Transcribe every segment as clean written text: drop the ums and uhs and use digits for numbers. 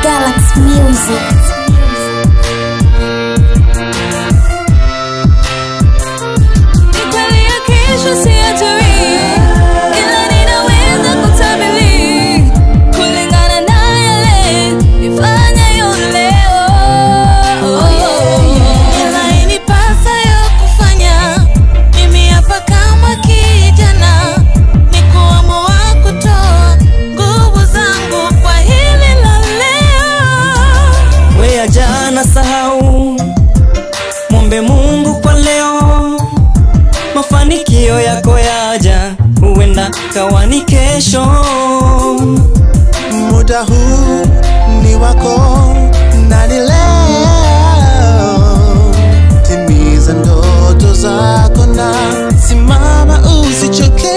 Galaxy Music. Sahau, mwombe Mungu kwa leo, mafanikio yako yaja, huenda kawa ni kesho. Muda huu ni wako na ni leo, timiza ndoto zako na simama usichoke.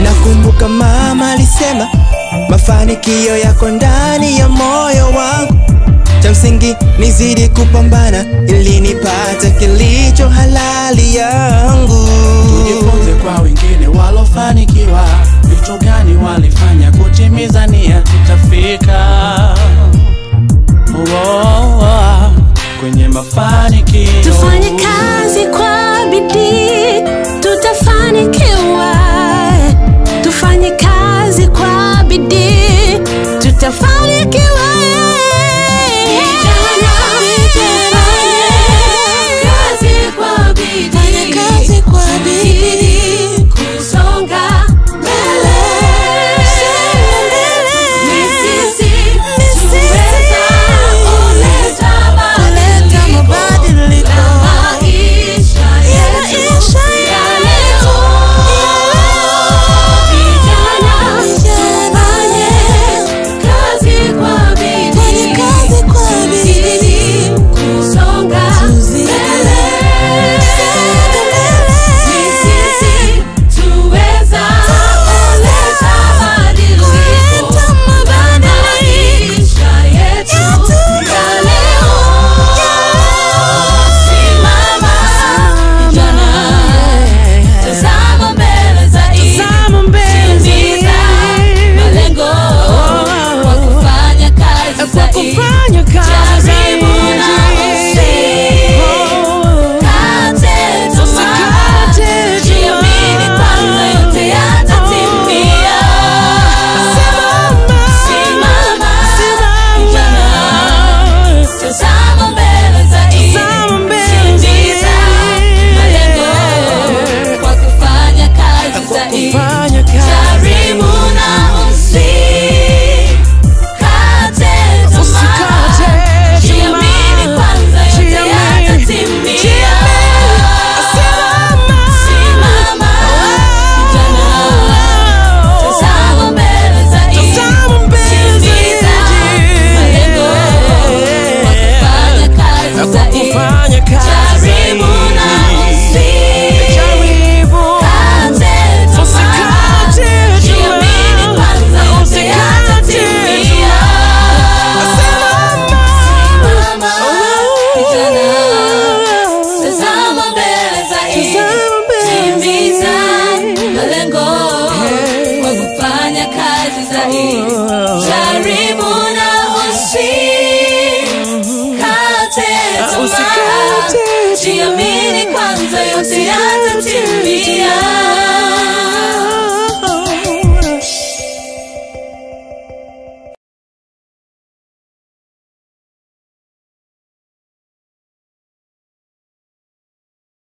Nakumbuka mama alisema mafanikio yako ndani ya moyo wangu, cha msingi nizidi kupambana ili nipate kilicho halali yangu. Tujifunze kwa wengine walofanikiwa, vitu gani walifanya kutimiza nia, tutafika kwenye mafanikio. Tufanye kazi kwa bidii, tutafanikiwa. Tufanye kazi kwa bidii, tutafanikiwa. Kazi kwa bidii, kusonga mbele. usikae